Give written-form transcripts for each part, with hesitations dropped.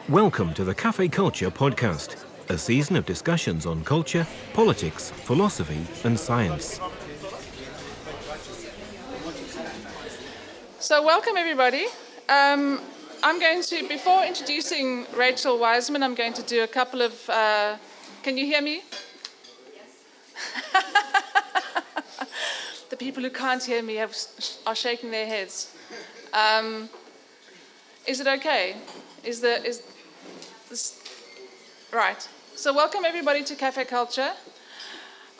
Welcome to the Cafe Culture podcast, a season of discussions on culture, politics, philosophy and science. So welcome everybody. I'm going to, before introducing Rachael Wiseman, I'm going to do a couple of, can you hear me? Yes. The people who can't hear me are shaking their heads. Is it okay? Is this, right. So welcome everybody to Cafe Culture.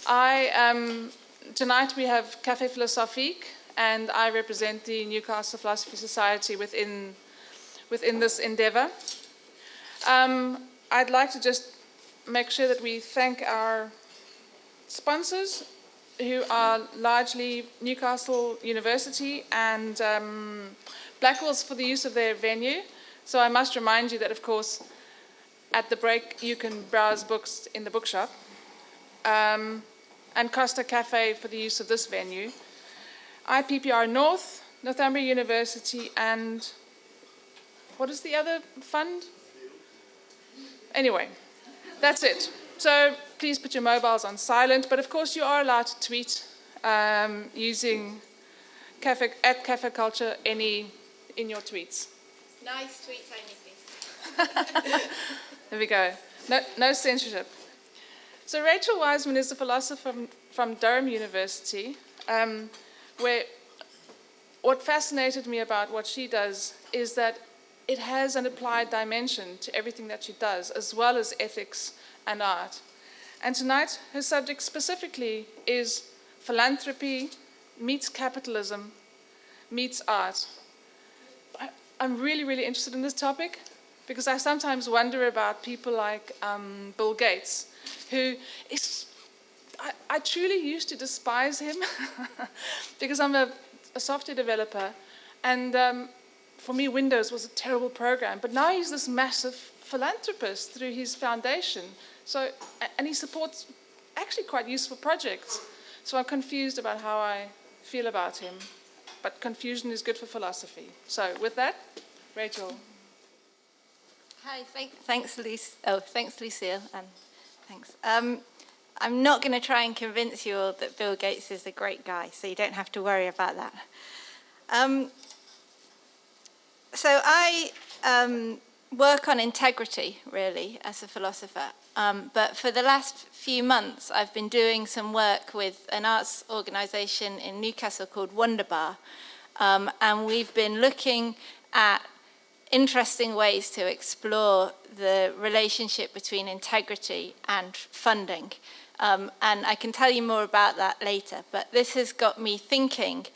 Tonight we have caféphilosophique, and I represent the Newcastle Philosophy Society within this endeavour. I'd like to just make sure that we thank our sponsors, who are largely Newcastle University and Blackwell's, for the use of their venue. So I must remind you that, of course, at the break you can browse books in the bookshop, and Costa Cafe for the use of this venue. IPPR North, Northumbria University, and what is the other fund? Anyway, that's it. So please put your mobiles on silent, but of course you are allowed to tweet using at Cafe Culture any in your tweets. Nice tweets only, please. There we go. No censorship. So Rachael Wiseman is a philosopher from Durham University, where what fascinated me about what she does is that it has an applied dimension to everything that she does, as well as ethics and art. And tonight, her subject specifically is philanthropy meets capitalism meets art. I'm really, really interested in this topic because I sometimes wonder about people like Bill Gates, who is, I truly used to despise him because I'm a software developer, and for me Windows was a terrible program, but now he's this massive philanthropist through his foundation. So, and he supports actually quite useful projects. So I'm confused about how I feel about him, but confusion is good for philosophy. So with that, Rachael. Hi, thanks, Lucille, and thanks. I'm not going to try and convince you all that Bill Gates is a great guy, so you don't have to worry about that. So I work on integrity, really, as a philosopher. But for the last few months, I've been doing some work with an arts organisation in Newcastle called Wonderbar. And we've been looking at interesting ways to explore the relationship between integrity and funding. And I can tell you more about that later. But this has got me thinking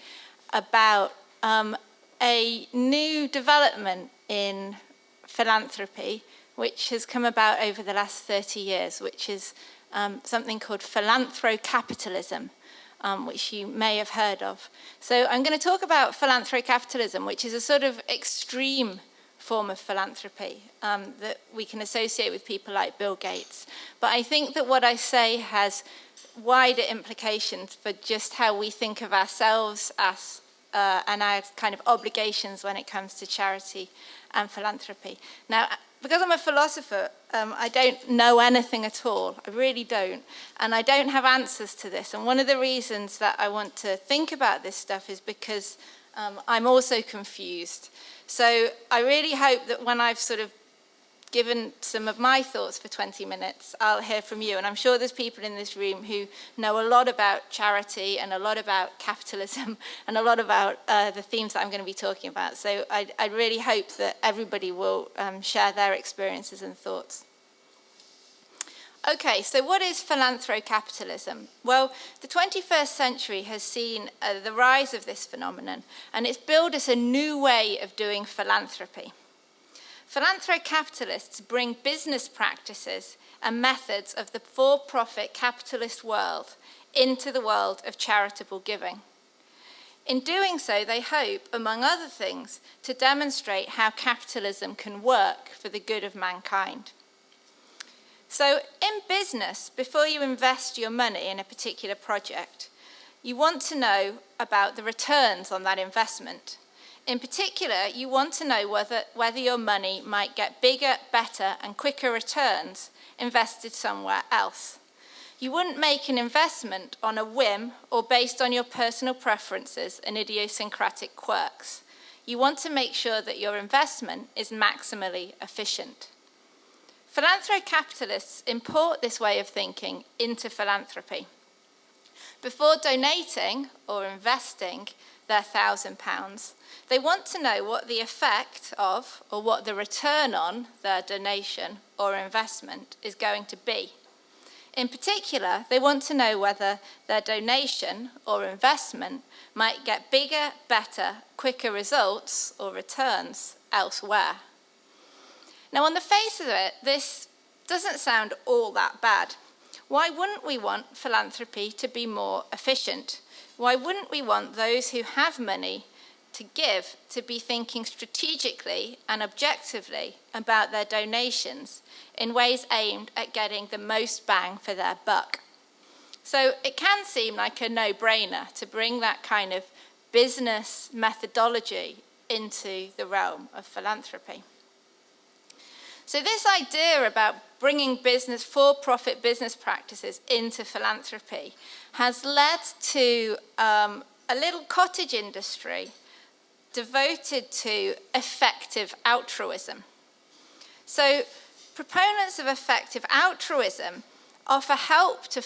about a new development in philanthropy, which has come about over the last 30 years, which is something called Philanthrocapitalism, which you may have heard of. So I'm going to talk about Philanthrocapitalism, which is a sort of extreme form of philanthropy that we can associate with people like Bill Gates. But I think that what I say has wider implications for just how we think of ourselves as and our kind of obligations when it comes to charity and philanthropy. Now, because I'm a philosopher, I don't know anything at all. I really don't. And I don't have answers to this. And one of the reasons that I want to think about this stuff is because I'm also confused. So I really hope that when I've sort of given some of my thoughts for 20 minutes, I'll hear from you. And I'm sure there's people in this room who know a lot about charity and a lot about capitalism and a lot about the themes that I'm going to be talking about. So I really hope that everybody will share their experiences and thoughts. Okay, so what is philanthrocapitalism? Well, the 21st century has seen the rise of this phenomenon, and it's built us a new way of doing philanthropy. Philanthrocapitalists bring business practices and methods of the for-profit capitalist world into the world of charitable giving. In doing so, they hope, among other things, to demonstrate how capitalism can work for the good of mankind. So in business, before you invest your money in a particular project, you want to know about the returns on that investment. In particular, you want to know whether your money might get bigger, better, and quicker returns invested somewhere else. You wouldn't make an investment on a whim or based on your personal preferences and idiosyncratic quirks. You want to make sure that your investment is maximally efficient. Philanthrocapitalists import this way of thinking into philanthropy. Before donating or investing their £1,000, they want to know what the effect of or what the return on their donation or investment is going to be. In particular, they want to know whether their donation or investment might get bigger, better, quicker results or returns elsewhere. Now, on the face of it, this doesn't sound all that bad. Why wouldn't we want philanthropy to be more efficient? Why wouldn't we want those who have money to give to be thinking strategically and objectively about their donations in ways aimed at getting the most bang for their buck? So it can seem like a no-brainer to bring that kind of business methodology into the realm of philanthropy. So this idea about bringing for-profit business practices into philanthropy has led to a little cottage industry devoted to effective altruism. So proponents of effective altruism offer help to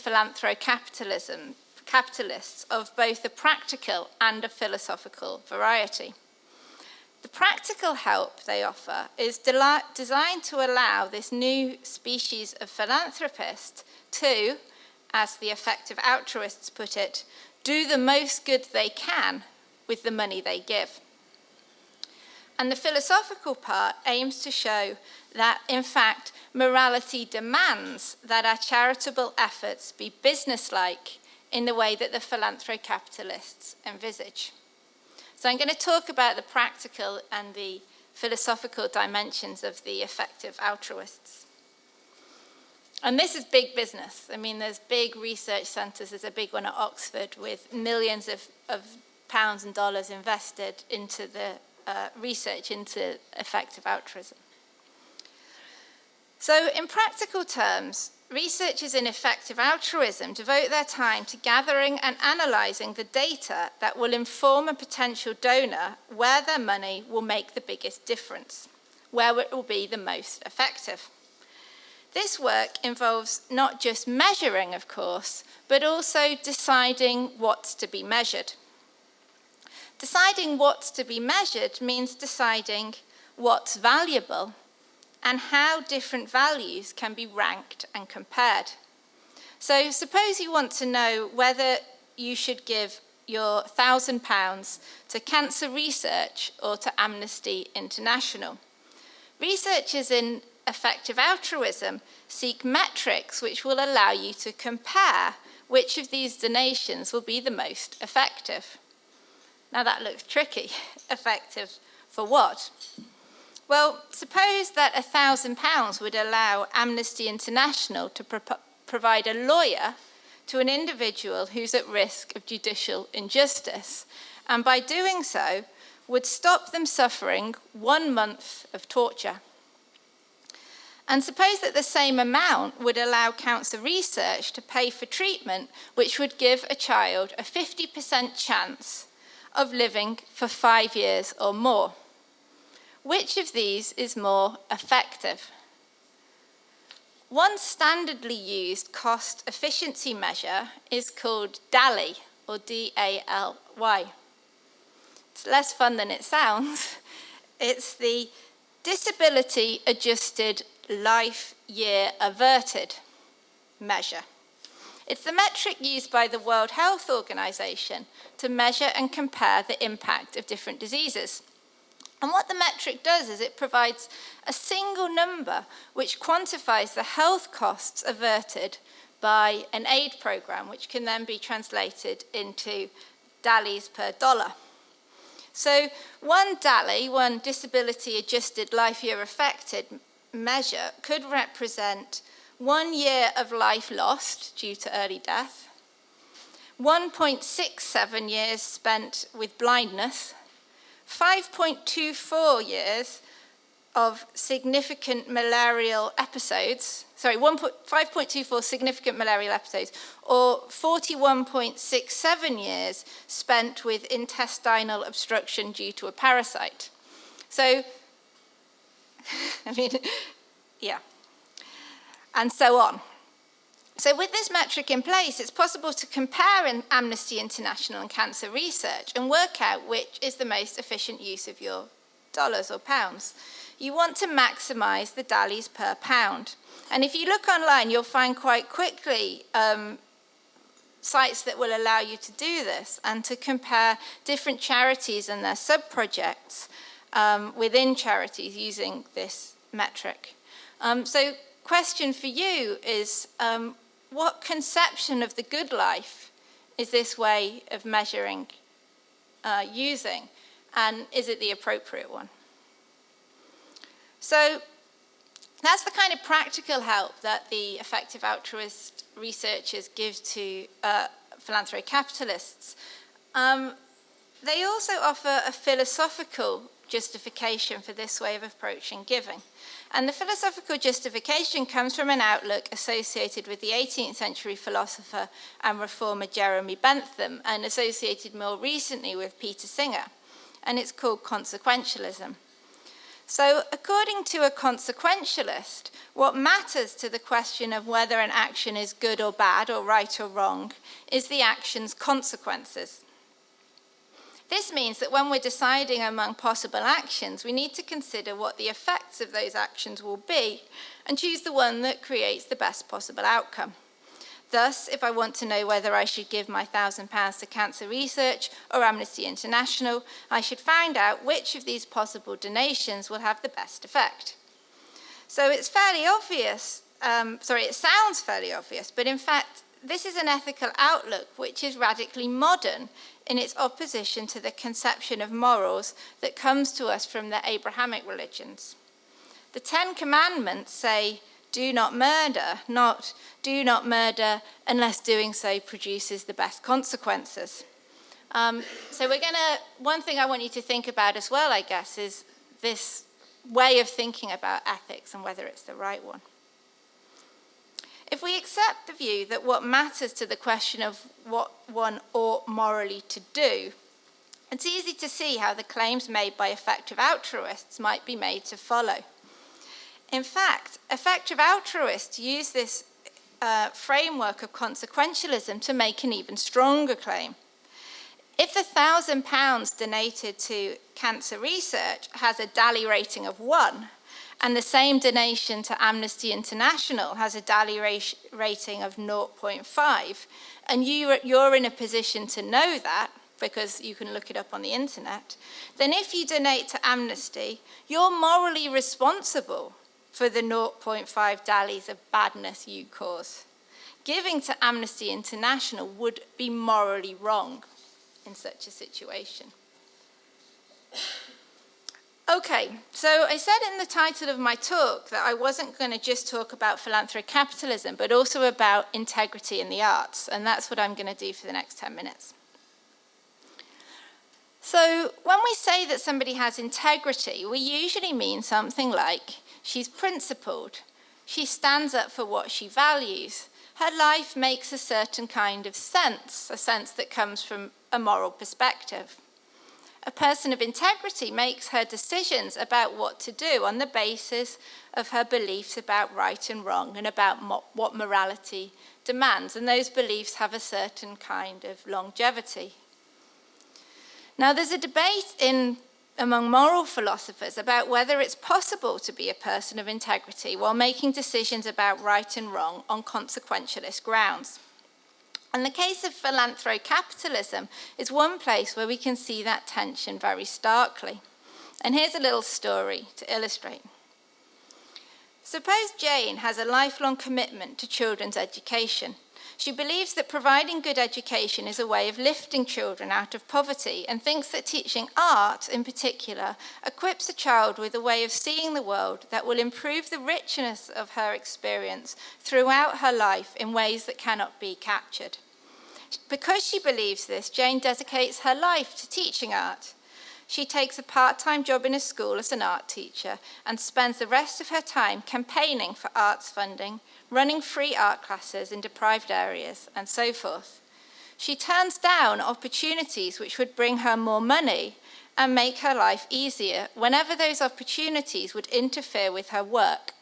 capitalists of both a practical and a philosophical variety. The practical help they offer is designed to allow this new species of philanthropist to, as the effective altruists put it, do the most good they can with the money they give. And the philosophical part aims to show that, in fact, morality demands that our charitable efforts be businesslike in the way that the philanthrocapitalists envisage. So I'm going to talk about the practical and the philosophical dimensions of the effective altruists. And this is big business. I mean, there's big research centres. There's a big one at Oxford with millions of pounds and dollars invested into the research into effective altruism. So in practical terms, researchers in effective altruism devote their time to gathering and analysing the data that will inform a potential donor where their money will make the biggest difference, where it will be the most effective. This work involves not just measuring, of course, but also deciding what's to be measured. Deciding what's to be measured means deciding what's valuable and how different values can be ranked and compared. So suppose you want to know whether you should give your £1,000 to cancer research or to Amnesty International. Researchers in effective altruism seek metrics which will allow you to compare which of these donations will be the most effective. Now that looks tricky. Effective for what? Well, suppose that £1,000 would allow Amnesty International to provide a lawyer to an individual who's at risk of judicial injustice, and by doing so, would stop them suffering 1 month of torture. And suppose that the same amount would allow cancer research to pay for treatment which would give a child a 50% chance of living for 5 years or more. Which of these is more effective? One standardly used cost efficiency measure is called DALY, or D-A-L-Y. It's less fun than it sounds. It's the Disability Adjusted Life Year Averted measure. It's the metric used by the World Health Organization to measure and compare the impact of different diseases. And what the metric does is it provides a single number which quantifies the health costs averted by an aid program, which can then be translated into DALYs per dollar. So one DALY, one disability adjusted life year affected measure, could represent 1 year of life lost due to early death, 1.67 years spent with blindness, 5.24 years of significant malarial episodes, 5.24 significant malarial episodes, or 41.67 years spent with intestinal obstruction due to a parasite. So, I mean, yeah, and so on. So with this metric in place, it's possible to compare Amnesty International and cancer research and work out which is the most efficient use of your dollars or pounds. You want to maximize the dallies per pound. And if you look online, you'll find quite quickly sites that will allow you to do this and to compare different charities and their sub-projects within charities using this metric. So question for you is, what conception of the good life is this way of measuring using, and is it the appropriate one? So that's the kind of practical help that the effective altruist researchers give to philanthrocapitalists. They also offer a philosophical justification for this way of approaching giving. And the philosophical justification comes from an outlook associated with the 18th century philosopher and reformer Jeremy Bentham, and associated more recently with Peter Singer, and it's called Consequentialism. So according to a consequentialist, what matters to the question of whether an action is good or bad, or right or wrong, is the action's consequences. This means that when we're deciding among possible actions, we need to consider what the effects of those actions will be and choose the one that creates the best possible outcome. Thus, if I want to know whether I should give my £1,000 to cancer research or Amnesty International, I should find out which of these possible donations will have the best effect. So it's fairly obvious, it sounds fairly obvious, but in fact, this is an ethical outlook which is radically modern in its opposition to the conception of morals that comes to us from the Abrahamic religions. The Ten Commandments say, do not murder, not do not murder unless doing so produces the best consequences. So one thing I want you to think about as well, I guess, is this way of thinking about ethics and whether it's the right one. If we accept the view that what matters to the question of what one ought morally to do, it's easy to see how the claims made by effective altruists might be made to follow. In fact, effective altruists use this framework of consequentialism to make an even stronger claim. If the £1,000 donated to cancer research has a DALI rating of 1, and the same donation to Amnesty International has a DALI rating of 0.5, and you're in a position to know that, because you can look it up on the internet, then if you donate to Amnesty, you're morally responsible for the 0.5 DALIs of badness you cause. Giving to Amnesty International would be morally wrong in such a situation. Okay, so I said in the title of my talk that I wasn't going to just talk about philanthrocapitalism, but also about integrity in the arts, and that's what I'm going to do for the next 10 minutes. So when we say that somebody has integrity, we usually mean something like she's principled, she stands up for what she values, her life makes a certain kind of sense, a sense that comes from a moral perspective. A person of integrity makes her decisions about what to do on the basis of her beliefs about right and wrong and about what morality demands, and those beliefs have a certain kind of longevity. Now, there's a debate among moral philosophers about whether it's possible to be a person of integrity while making decisions about right and wrong on consequentialist grounds. And the case of philanthrocapitalism is one place where we can see that tension very starkly. And here's a little story to illustrate. Suppose Jane has a lifelong commitment to children's education. She believes that providing good education is a way of lifting children out of poverty, and thinks that teaching art, in particular, equips a child with a way of seeing the world that will improve the richness of her experience throughout her life in ways that cannot be captured. Because she believes this, Jane dedicates her life to teaching art. she takes a part-time job in a school as an art teacher and spends the rest of her time campaigning for arts funding, running free art classes in deprived areas, and so forth. She turns down opportunities which would bring her more money and make her life easier whenever those opportunities would interfere with her work.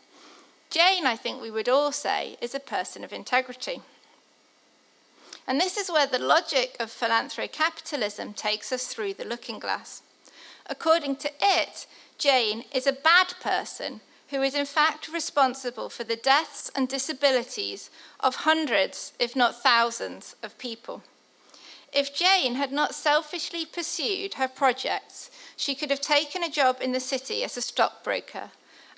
Jane, I think we would all say, is a person of integrity. And this is where the logic of philanthrocapitalism takes us through the looking glass. According to it, Jane is a bad person who is in fact responsible for the deaths and disabilities of hundreds, if not thousands, of people. If Jane had not selfishly pursued her projects, she could have taken a job in the city as a stockbroker,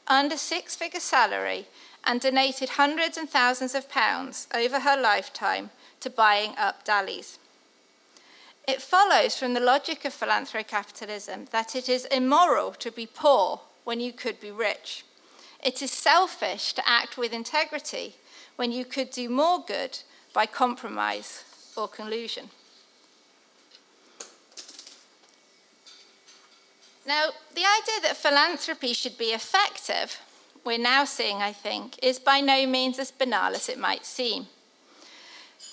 earned a six-figure salary, and donated hundreds and thousands of pounds over her lifetime to buying up dallies. It follows from the logic of philanthrocapitalism that it is immoral to be poor when you could be rich. It is selfish to act with integrity when you could do more good by compromise or collusion. Now, the idea that philanthropy should be effective, we're now seeing, I think, is by no means as banal as it might seem.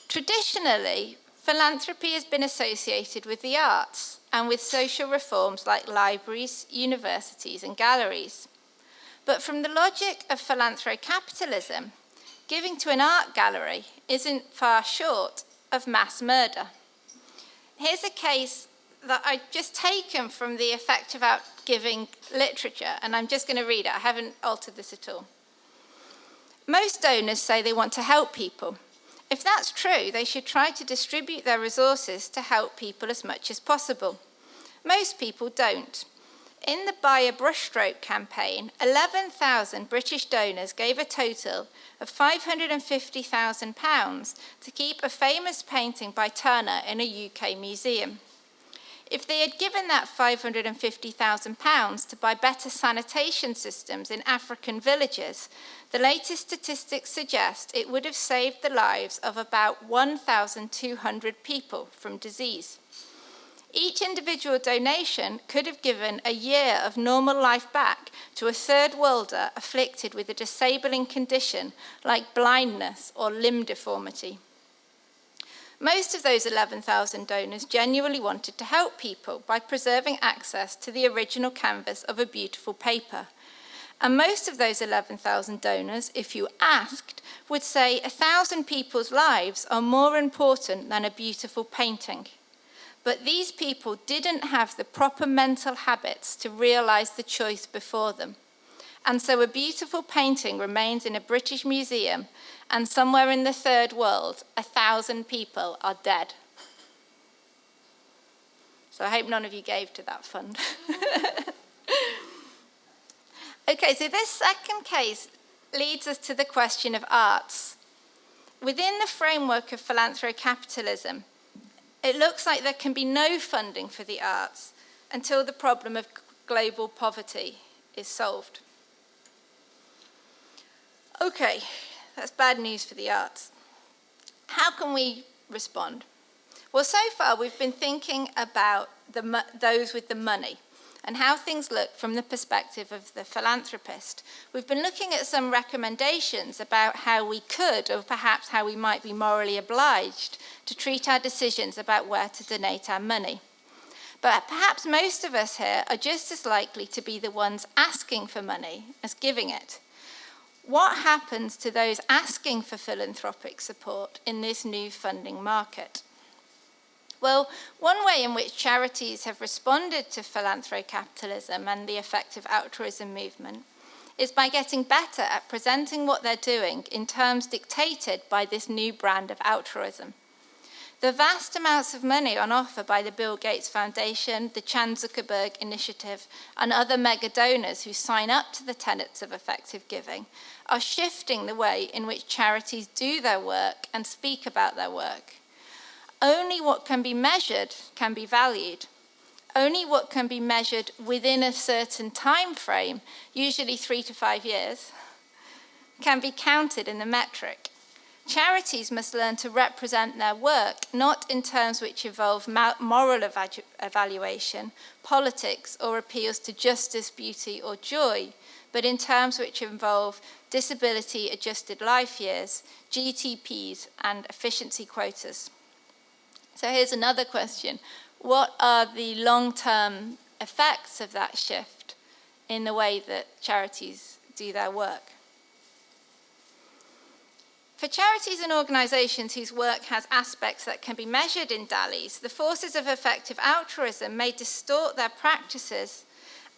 Traditionally, philanthropy has been associated with the arts and with social reforms like libraries, universities, and galleries. But from the logic of philanthrocapitalism, giving to an art gallery isn't far short of mass murder. Here's a case that I've just taken from the Effective Out Giving literature, and I'm just going to read it. I haven't altered this at all. Most donors say they want to help people. If that's true, they should try to distribute their resources to help people as much as possible. Most people don't. In the Buy a Brushstroke campaign, 11,000 British donors gave a total of £550,000 to keep a famous painting by Turner in a UK museum. If they had given that £550,000 to buy better sanitation systems in African villages, the latest statistics suggest it would have saved the lives of about 1,200 people from disease. Each individual donation could have given a year of normal life back to a third worlder afflicted with a disabling condition like blindness or limb deformity. Most of those 11,000 donors genuinely wanted to help people by preserving access to the original canvas of a beautiful paper. And most of those 11,000 donors, if you asked, would say 1,000 people's lives are more important than a beautiful painting. But these people didn't have the proper mental habits to realize the choice before them. And so a beautiful painting remains in a British museum, and somewhere in the third world, 1,000 people are dead. So I hope none of you gave to that fund. Okay, so this second case leads us to the question of arts. Within the framework of philanthrocapitalism, it looks like there can be no funding for the arts until the problem of global poverty is solved. Okay, that's bad news for the arts. How can we respond? Well, so far we've been thinking about those with the money and how things look from the perspective of the philanthropist. We've been looking at some recommendations about how we could, or perhaps how we might be morally obliged, to treat our decisions about where to donate our money. But perhaps most of us here are just as likely to be the ones asking for money as giving it. What happens to those asking for philanthropic support in this new funding market? Well, one way in which charities have responded to philanthrocapitalism and the effective altruism movement is by getting better at presenting what they're doing in terms dictated by this new brand of altruism. The vast amounts of money on offer by the Bill Gates Foundation, the Chan Zuckerberg Initiative, and other mega donors who sign up to the tenets of effective giving are shifting the way in which charities do their work and speak about their work. Only what can be measured can be valued. Only what can be measured within a certain time frame, usually 3 to 5 years, can be counted in the metric. charities must learn to represent their work, not in terms which involve moral evaluation, politics, or appeals to justice, beauty, or joy, but in terms which involve disability-adjusted life years, GTPs, and efficiency quotas. So here's another question. What are the long-term effects of that shift in the way that charities do their work? For charities and organisations whose work has aspects that can be measured in DALYs, the forces of effective altruism may distort their practices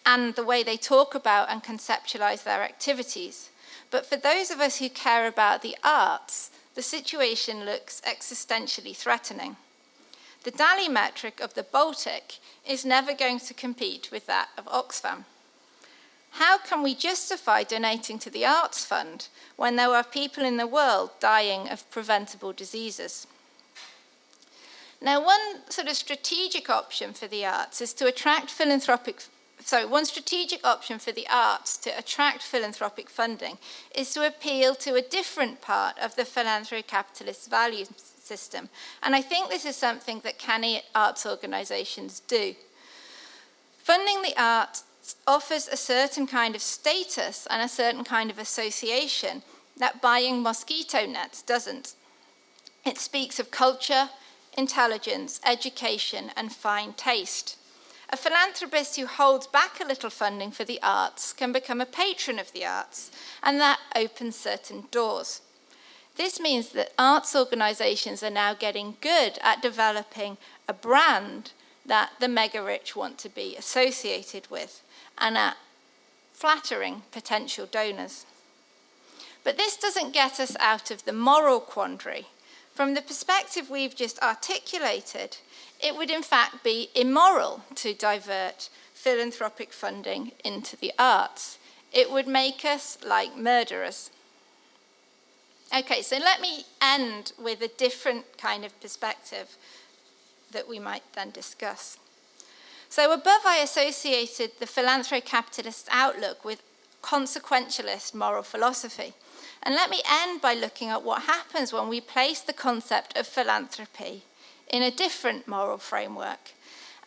and the way they talk about and conceptualise their activities. But for those of us who care about the arts, the situation looks existentially threatening. The DALY metric of the Baltic is never going to compete with that of Oxfam. How can we justify donating to the Arts Fund when there are people in the world dying of preventable diseases? Now, one strategic option for the arts is to attract philanthropic funding is to appeal to a different part of the Philanthrocapitalism value system. And I think this is something that canny arts organisations do. Funding the arts offers a certain kind of status and a certain kind of association that buying mosquito nets doesn't. It speaks of culture, intelligence, education, and fine taste. A philanthropist who holds back a little funding for the arts can become a patron of the arts, and that opens certain doors. This means that arts organisations are now getting good at developing a brand that the mega-rich want to be associated with, and at flattering potential donors. But this doesn't get us out of the moral quandary. From the perspective we've just articulated, it would in fact be immoral to divert philanthropic funding into the arts. It would make us like murderers. Okay, so let me end with a different kind of perspective that we might then discuss. So above, I associated the philanthrocapitalist outlook with consequentialist moral philosophy. And let me end by looking at what happens when we place the concept of philanthropy in a different moral framework.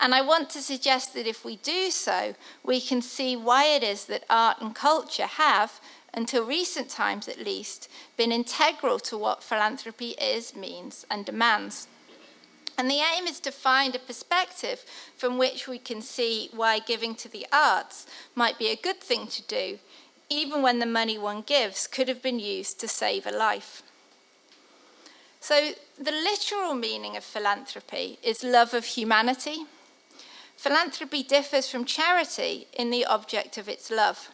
And I want to suggest that if we do so, we can see why it is that art and culture have, until recent times at least, been integral to what philanthropy is, means, and demands. And the aim is to find a perspective from which we can see why giving to the arts might be a good thing to do, even when the money one gives could have been used to save a life. So the literal meaning of philanthropy is love of humanity. Philanthropy differs from charity in the object of its love.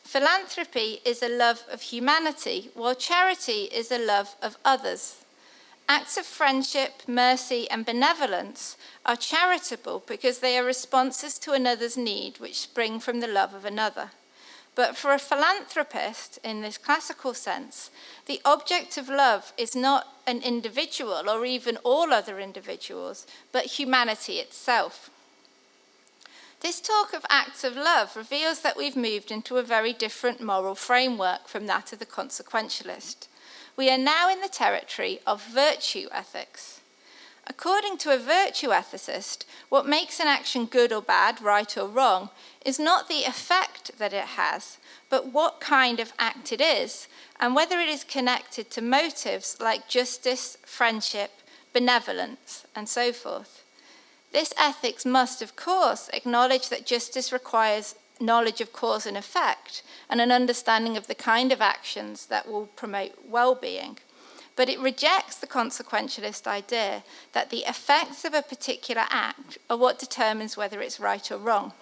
Philanthropy is a love of humanity, while charity is a love of others. Acts of friendship, mercy, and benevolence are charitable because they are responses to another's need which spring from the love of another. But for a philanthropist, in this classical sense, the object of love is not an individual or even all other individuals, but humanity itself. This talk of acts of love reveals that we've moved into a very different moral framework from that of the consequentialist. We are now in the territory of virtue ethics. According to a virtue ethicist, what makes an action good or bad, right or wrong, is not the effect that it has, but what kind of act it is, and whether it is connected to motives like justice, friendship, benevolence, and so forth. This ethics must, of course, acknowledge that justice requires knowledge of cause and effect, and an understanding of the kind of actions that will promote well-being. But it rejects the consequentialist idea that the effects of a particular act are what determines whether it's right or wrong.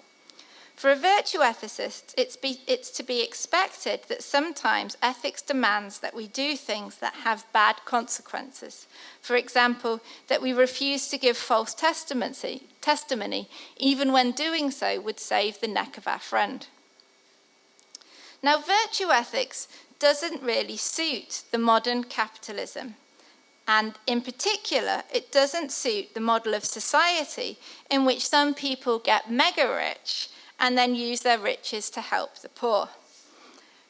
For a virtue ethicist, it's to be expected that sometimes ethics demands that we do things that have bad consequences. For example, that we refuse to give false testimony, even when doing so would save the neck of our friend. Now, virtue ethics doesn't really suit the modern capitalism. And in particular, it doesn't suit the model of society in which some people get mega rich and then use their riches to help the poor.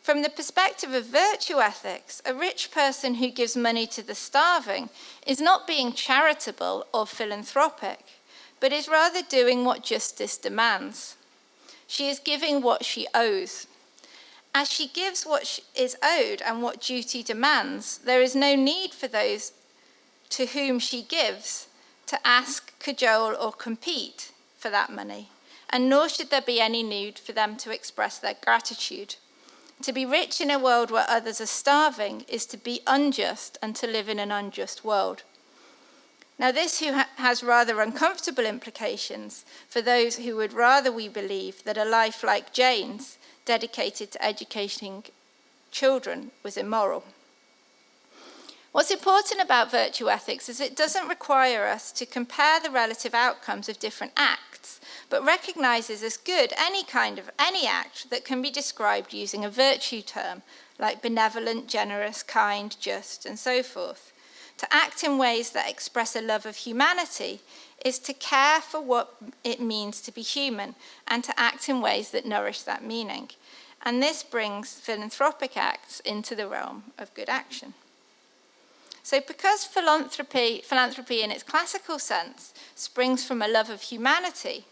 From the perspective of virtue ethics, a rich person who gives money to the starving is not being charitable or philanthropic, but is rather doing what justice demands. She is giving what she owes. As she gives what is owed and what duty demands, there is no need for those to whom she gives to ask, cajole, or compete for that money, and nor should there be any need for them to express their gratitude. To be rich in a world where others are starving is to be unjust and to live in an unjust world. Now, this has rather uncomfortable implications for those who would rather we believe that a life like Jane's, dedicated to educating children, was immoral. What's important about virtue ethics is it doesn't require us to compare the relative outcomes of different acts, but recognizes as good any act that can be described using a virtue term, like benevolent, generous, kind, just, and so forth. To act in ways that express a love of humanity is to care for what it means to be human, and to act in ways that nourish that meaning. And this brings philanthropic acts into the realm of good action. So because philanthropy in its classical sense springs from a love of humanity,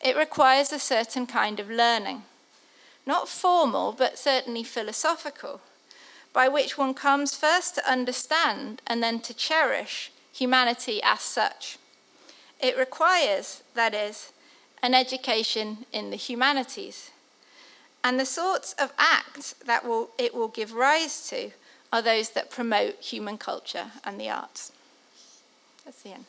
it requires a certain kind of learning, not formal, but certainly philosophical, by which one comes first to understand and then to cherish humanity as such. It requires, that is, an education in the humanities. And the sorts of acts that it will give rise to are those that promote human culture and the arts. That's the end.